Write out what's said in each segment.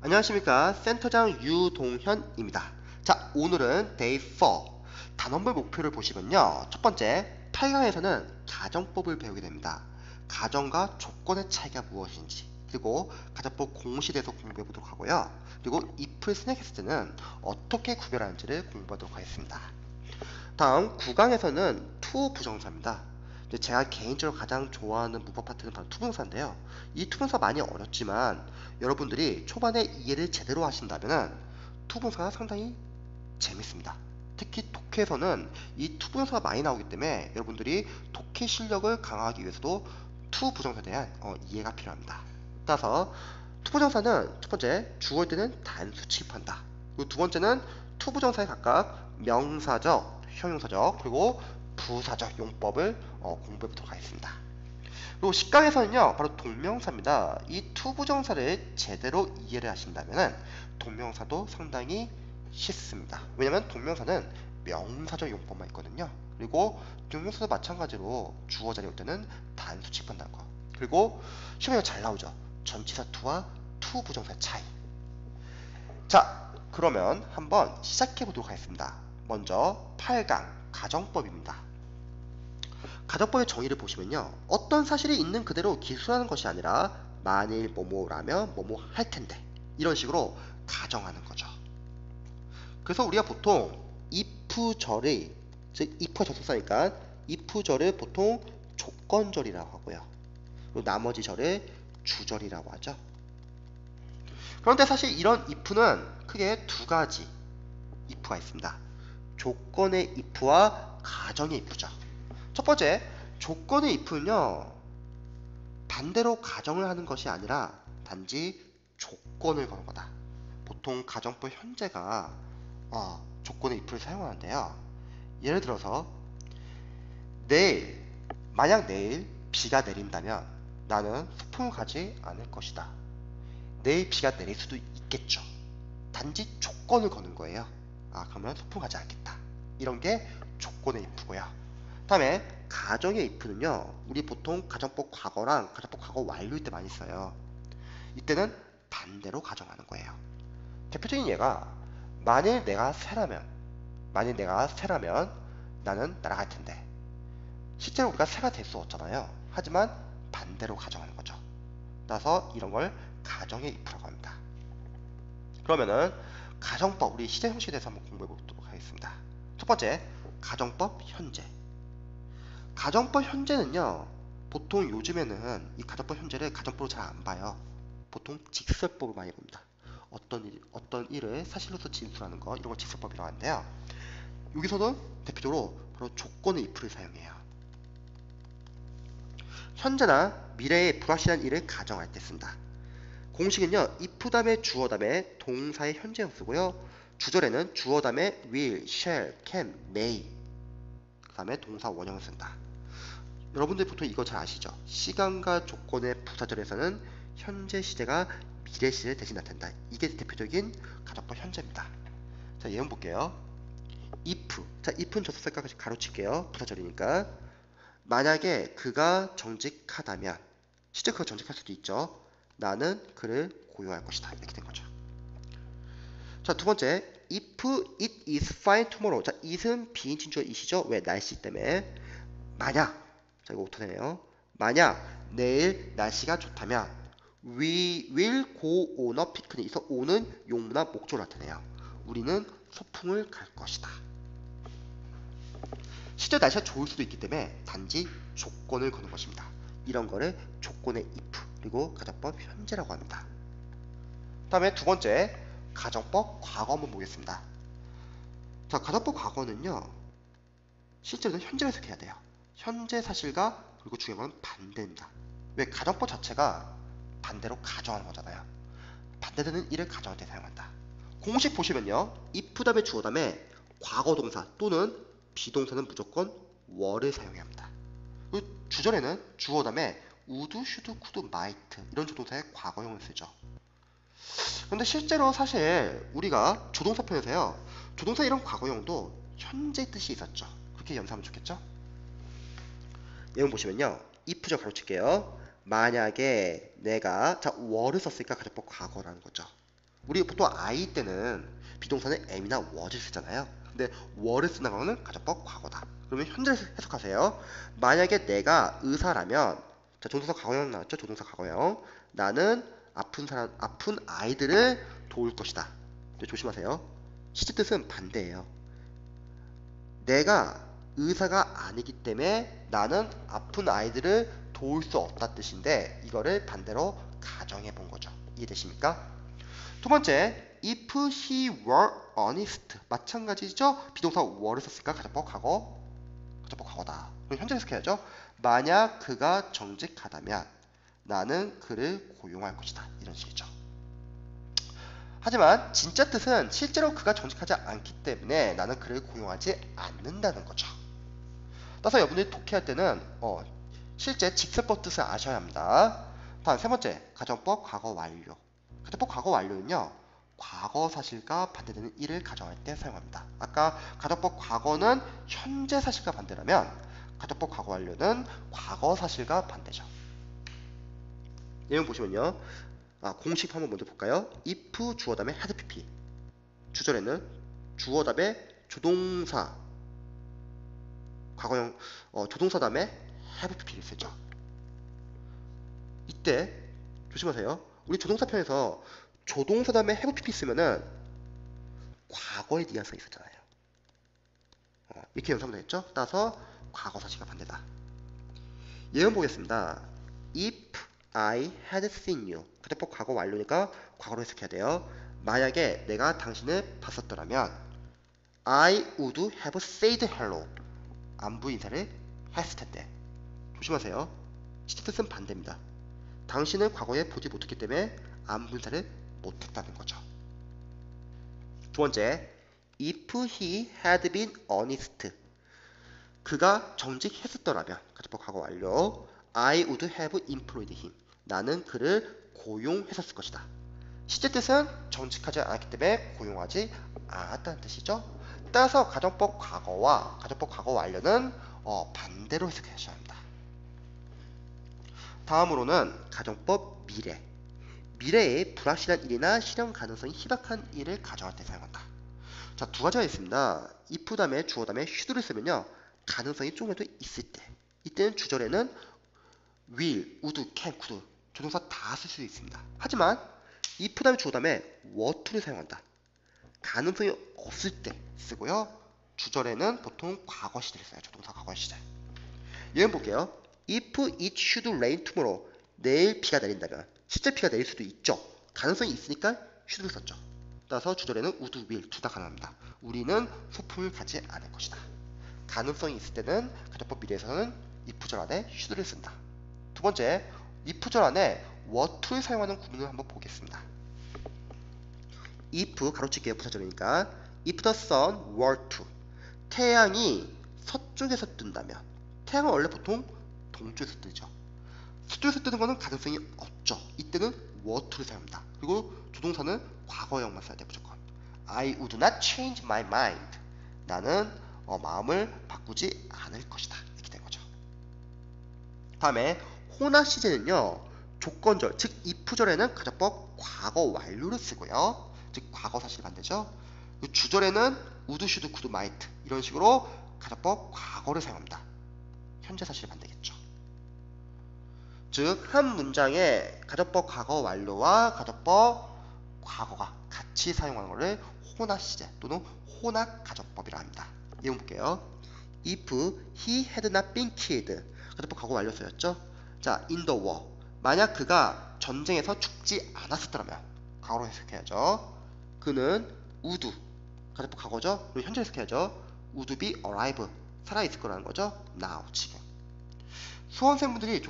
안녕하십니까, 센터장 유동현입니다. 자, 오늘은 데이 4 단원별 목표를 보시면요, 첫 번째 8강에서는 가정법을 배우게 됩니다. 가정과 조건의 차이가 무엇인지, 그리고 가정법 공식에 대해서 공부해 보도록 하고요. 그리고 if를 생략했을 때는 어떻게 구별하는지를 공부하도록 하겠습니다. 다음 9강에서는 to 부정사입니다. 제가 개인적으로 가장 좋아하는 문법 파트는 바로 투부정사인데요. 이 투부정사 많이 어렵지만 여러분들이 초반에 이해를 제대로 하신다면 투부정사가 상당히 재밌습니다. 특히 독해에서는 이 투부정사가 많이 나오기 때문에 여러분들이 독해 실력을 강화하기 위해서도 투부정사에 대한 이해가 필요합니다. 따라서 투부정사는 첫 번째 주어일 때는 단수 취급한다. 그리고 두 번째는 투부정사에 각각 명사적, 형용사적, 그리고 부사적 용법을 공부해 보도록 하겠습니다. 그리고 10강에서는요, 바로 동명사입니다. 이 투부정사를 제대로 이해를 하신다면 동명사도 상당히 쉽습니다. 왜냐면 동명사는 명사적 용법만 있거든요. 그리고 동명사도 마찬가지로 주어 자리에 올 때는 단수 취급한다는 거. 그리고 시험에 잘 나오죠. 전치사 투와 투부정사의 차이. 자, 그러면 한번 시작해 보도록 하겠습니다. 먼저 8강 가정법입니다. 가정법의 정의를 보시면요, 어떤 사실이 있는 그대로 기술하는 것이 아니라 만일 뭐뭐라면 뭐뭐 할 텐데, 이런 식으로 가정하는 거죠. 그래서 우리가 보통 if절의, 즉 if가 접속사니까 if절을 보통 조건절이라고 하고요. 그리고 나머지 절을 주절이라고 하죠. 그런데 사실 이런 if는 크게 두 가지 if가 있습니다. 조건의 if와 가정의 if죠. 첫 번째, 조건의 if는요, 반대로 가정을 하는 것이 아니라 단지 조건을 거는 거다. 보통 가정법 현재가 조건의 if를 사용하는데요. 예를 들어서 내일, 만약 내일 비가 내린다면 나는 소풍을 가지 않을 것이다. 내일 비가 내릴 수도 있겠죠. 단지 조건을 거는 거예요. 그러면 소풍 가지 않겠다. 이런 게 조건의 if고요. 다음에 가정의 if는요, 우리 보통 가정법 과거랑 가정법 과거 완료일 때 많이 써요. 이때는 반대로 가정하는 거예요. 대표적인 예가 만일 내가 새라면 나는 날아갈 텐데, 실제로 우리가 새가 될 수 없잖아요. 하지만 반대로 가정하는 거죠. 따라서 이런 걸 가정의 if라고 합니다. 그러면은 가정법, 우리 시제 형식에 대해서 한번 공부해 보도록 하겠습니다. 첫 번째, 가정법 현재. 가정법 현재는요, 보통 요즘에는 이 가정법 현재를 가정법으로 잘 안 봐요. 보통 직설법을 많이 봅니다. 어떤 일을 사실로서 진술하는 거, 이런 걸 직설법이라고 하는데요. 여기서는 대표적으로 바로 조건의 if를 사용해요. 현재나 미래의 불확실한 일을 가정할 때 쓴다. 공식은요, if 다음에 주어 다음에 동사의 현재형 쓰고요. 주절에는 주어 다음에 will, shall, can, may, 그 다음에 동사 원형을 쓴다. 여러분들 보통 이거 잘 아시죠? 시간과 조건의 부사절에서는 현재 시제가 미래 시제를 대신 나타낸다. 이게 대표적인 가정법 현재입니다. 자, 예문 볼게요. if. 자, if는 접속사까지 가로칠게요. 부사절이니까. 만약에 그가 정직하다면, 실제 그가 정직할 수도 있죠. 나는 그를 고용할 것이다. 이렇게 된 거죠. 자, 두 번째. if it is fine tomorrow. 자, it은 비인칭주어 it이죠. 왜? 날씨 때문에. 만약, 자, 이거 오토네요. 만약 내일 날씨가 좋다면 we will go on a picnic. 그래서 on은 용무나 목적을 나타내요. 우리는 소풍을 갈 것이다. 실제 날씨가 좋을 수도 있기 때문에 단지 조건을 거는 것입니다. 이런 거를 조건의 if, 그리고 가정법 현재라고 합니다. 다음에 두 번째, 가정법 과거 한번 보겠습니다. 자, 가정법 과거는요, 실제로는 현재를 해석해야 돼요. 현재 사실과 그리고 중요한 건 반대입니다. 왜? 가정법 자체가 반대로 가정하는 거잖아요. 반대되는 일을 가정할 때 사용한다. 공식 보시면요, if 다음에 주어 다음에 과거 동사 또는 비동사는 무조건 were를 사용해야 합니다. 그리고 주절에는 주어 다음에 would, should, could, might 이런 조동사의 과거형을 쓰죠. 근데 실제로 사실 우리가 조동사 편에서요, 조동사 이런 과거형도 현재 뜻이 있었죠. 그렇게 연상하면 좋겠죠? 예문 보시면요, if죠. 가로칠게요. 만약에 내가, 자, were를 썼으니까 가정법 과거라는 거죠. 우리 보통 I 때는 비동사는 am이나 was를 쓰잖아요. 근데 were를 쓰는 경우는 가정법 과거다. 그러면 현재를 해석하세요. 만약에 내가 의사라면, 자, 조동사 과거형 나왔죠? 조동사 과거형. 나는 아픈 아이들을 도울 것이다. 조심하세요. 실제 뜻은 반대예요. 내가 의사가 아니기 때문에 나는 아픈 아이들을 도울 수 없다 뜻인데, 이거를 반대로 가정해 본 거죠. 이해되십니까? 두 번째, if he were honest. 마찬가지죠? 비동사 were를 썼으니까 가정법 과거다. 그럼 현재 해석해야죠. 만약 그가 정직하다면 나는 그를 고용할 것이다. 이런 식이죠. 하지만 진짜 뜻은 실제로 그가 정직하지 않기 때문에 나는 그를 고용하지 않는다는 거죠. 따라서 여러분들이 독해할 때는 실제 직설법 뜻을 아셔야 합니다. 다음 세 번째, 가정법 과거 완료. 가정법 과거 완료는요, 과거 사실과 반대되는 일을 가정할 때 사용합니다. 아까 가정법 과거는 현재 사실과 반대라면 가정법 과거 완료는 과거 사실과 반대죠. 내용 보시면요, 공식 한번 먼저 볼까요? if 주어 다음에 had pp. 주절에는 주어 다음에 조동사 과거형 조동사 다음에 have pp를 쓰죠. 이때 조심하세요. 우리 조동사 편에서 조동사 다음에 have pp 쓰면은 과거의 뉘앙스가 있었잖아요. 이렇게 연상도 했죠? 따라서 과거 사실과 반대다. 예문 보겠습니다. If I had seen you. 가정법 과거 완료니까 과거로 해석해야 돼요. 만약에 내가 당신을 봤었더라면 I would have said hello. 안부 인사를 했을 텐데. 조심하세요. 실제 뜻은 반대입니다. 당신을 과거에 보지 못했기 때문에 안부 인사를 못했다는 거죠. 두 번째, if he had been honest. 그가 정직했었더라면, 가정법 과거 완료. I would have employed him. 나는 그를 고용했었을 것이다. 실제 뜻은 정직하지 않았기 때문에 고용하지 않았다는 뜻이죠. 따라서 가정법 과거와 가정법 과거 완료는 반대로 해석하셔야 합니다. 다음으로는 가정법 미래. 미래의 불확실한 일이나 실현 가능성이 희박한 일을 가정할 때 사용한다. 자, 두 가지가 있습니다. if 다음에 주어 다음에 should를 쓰면요, 가능성이 조금이라도 있을 때, 이때는 주절에는 will, would, can, could 조동사 다 쓸 수 있습니다. 하지만 if 다음에 주어 다음에 were to를 사용한다. 가능성이 없을 때 쓰고요. 주절에는 보통 과거 시제를 써요. 조동사 과거 시제. 예문 볼게요. If it should rain tomorrow. 내일 비가 내린다면, 실제 비가 내릴 수도 있죠. 가능성이 있으니까 should를 썼죠. 따라서 주절에는 would, will 둘 다 가능합니다. 우리는 소품을 가지 않을 것이다. 가능성이 있을 때는 가정법 미래에서는 if절 안에 should를 쓴다. 두 번째, if절 안에 were to를 사용하는 구문을 한번 보겠습니다. if 가로칠게요. 부사절이니까 if the sun were to. 태양이 서쪽에서 뜬다면, 태양은 원래 보통 동쪽에서 뜨죠. 서쪽에서 뜨는 것은 가능성이 없죠. 이때는 were to를 사용합니다. 그리고 조동사는 과거형만 써야 돼. 무조건. I would not change my mind. 나는 마음을 바꾸지 않을 것이다. 이렇게 된 거죠. 다음에 호나 시제는요, 조건절, 즉 if절에는 가정법 과거 완료를 쓰고요, 즉 과거 사실 반대죠. 주절에는 would, should, could, might 이런 식으로 가정법 과거를 사용합니다. 현재 사실 반대겠죠. 즉 한 문장에 가정법 과거 완료와 가정법 과거가 같이 사용하는 것을 호나 시제 또는 호나 가정법이라 합니다. 내용 볼게요. If he had not been killed. 가정법 과거 완료 쓰였죠. 자, in the war. 만약 그가 전쟁에서 죽지 않았었더라면, 과거로 해석해야죠. 그는 would, 가정법 과거죠. 그리고 현재 해석해야죠. would be alive. 살아있을 거라는 거죠. now, 지금. 수험생분들이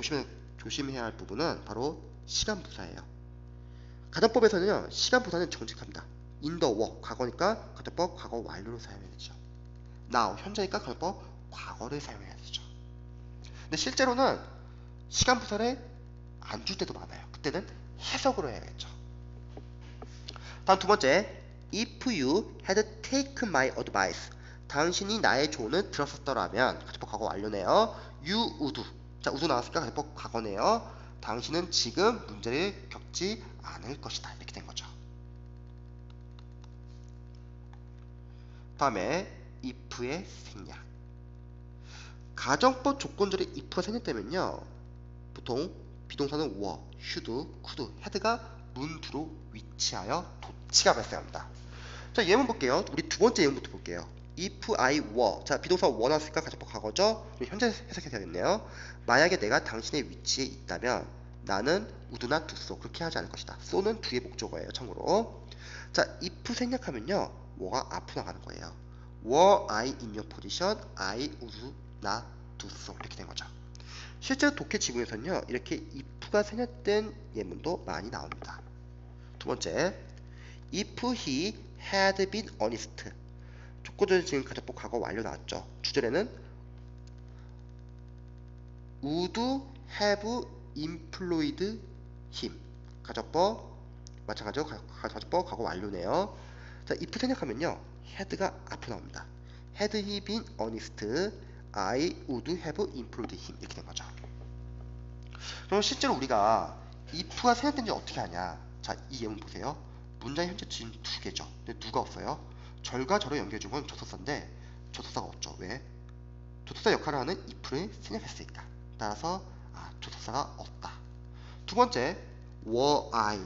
조심해야 할 부분은 바로 시간 부사예요. 가정법에서는요, 시간 부사는 정직합니다. in the war, 과거니까 가정법 과거 완료로 사용해야 되죠. now, 현재니까 가정법 과거를 사용해야 되죠. 근데 실제로는 시간 부사를 안 줄 때도 많아요. 그때는 해석으로 해야겠죠. 다음 두 번째, if you had taken my advice. 당신이 나의 조언을 들었었더라면, 가정법 과거 완료네요. you would. 자, would 나왔으니까 가정법 과거네요. 당신은 지금 문제를 겪지 않을 것이다. 이렇게 된 거죠. 다음에 if의 생략. 가정법 조건절에 if가 생략되면요, 보통 비동사는 were, should, could, had가 문두로 위치하여 도치가 발생합니다. 자, 예문 볼게요. 우리 두 번째 예문부터 볼게요. if I were. 자, 비동사 were 나왔으니까 가정법 과거죠. 현재 해석해야겠네요. 만약에 내가 당신의 위치에 있다면 나는 would나 do so, 그렇게 하지 않을 것이다. so는 do의 목적어예요, 참고로. 자, if 생략하면요, 뭐가 앞으로 나가는 거예요. were I in your position, I would not do so, 이렇게 된 거죠. 실제로 독해 지문에서는요, 이렇게 if가 생략된 예문도 많이 나옵니다. 두 번째, if he had been honest. 조건절에 지금 가정법 과거 완료 나왔죠. 주절에는 would have employed him. 가정법 마찬가지로 가정법 과거 완료네요. 자, if 생략하면요, had가 앞으로 나옵니다. had he been honest, I would have employed him, 이렇게 된 거죠. 그럼 실제로 우리가 if가 생략된지 어떻게 하냐? 자, 이 예문 보세요. 문장이 현재 지금 두 개죠. 근데 누가 없어요? 절과 절을 연결해준 건 조사사인데 조사사가 없죠. 왜? 조사사 역할을 하는 if를 생략했으니까. 따라서 조사사가 없다. 두 번째, were I,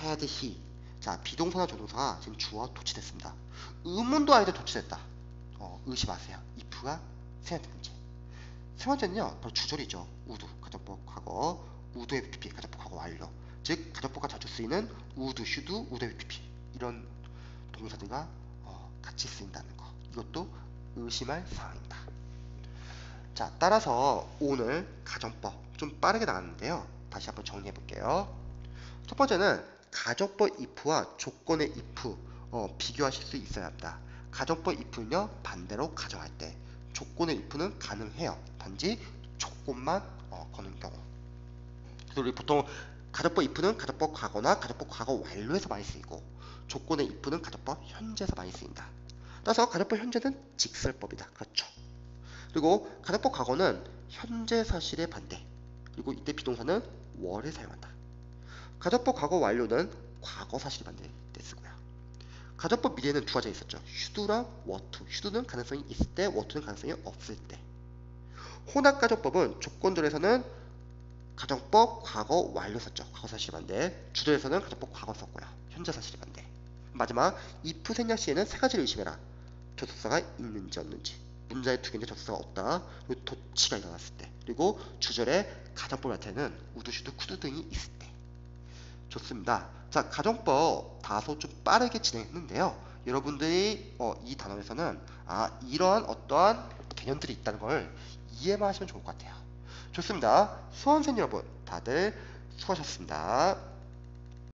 had he. 자, 비동사나 조동사가 지금 주어와 도치됐습니다. 의문도 아닌데 도치됐다. 의심하세요. if가 생략됐는지. 세 번째는요, 바로 주절이죠. would, 가정법 과거, would의 VP, 가정법 과거 완료. 즉, 가정법과 자주 쓰이는 would, should, would의 VP, 이런 동사들과 같이 쓰인다는 거. 이것도 의심할 사항입니다. 자, 따라서 오늘 가정법 좀 빠르게 나갔는데요. 다시 한번 정리해 볼게요. 첫 번째는 가정법 if와 조건의 if 비교하실 수 있어야 합니다. 가정법 if는요, 반대로 가정할 때, 조건의 if는 가능해요. 단지 조건만 거는 경우. 그래서 우리 보통 가정법 if는 가정법 과거나 가정법 과거 완료에서 많이 쓰이고, 조건의 if는 가정법 현재에서 많이 쓰인다. 따라서 가정법 현재는 직설법이다. 그렇죠. 그리고 가정법 과거는 현재 사실의 반대, 그리고 이때 비동사는 were를 사용한다. 가정법 과거 완료는 과거 사실의 반대 때 쓰고요. 가정법 미래에는 두 가지가 있었죠. should랑 were to. should는 가능성이 있을 때, were to는 가능성이 없을 때. 혼합 가정법은 조건절에서는 가정법 과거 완료 썼죠. 과거 사실 반대. 주절에서는 가정법 과거 썼고요. 현재 사실 반대. 마지막 if 생략 시에는 세 가지를 의심해라. 조사사가 있는지 없는지. 문자의 두 개인데 조사사가 없다. 그리고 도치가 일어났을 때. 그리고 주절에 가정법 나타내는 would, should, could 등이 있을 때. 좋습니다. 자, 가정법 다소 좀 빠르게 진행했는데요. 여러분들이 이 단원에서는 이러한 어떠한 개념들이 있다는 걸 이해만 하시면 좋을 것 같아요. 좋습니다. 수험생 여러분 다들 수고하셨습니다.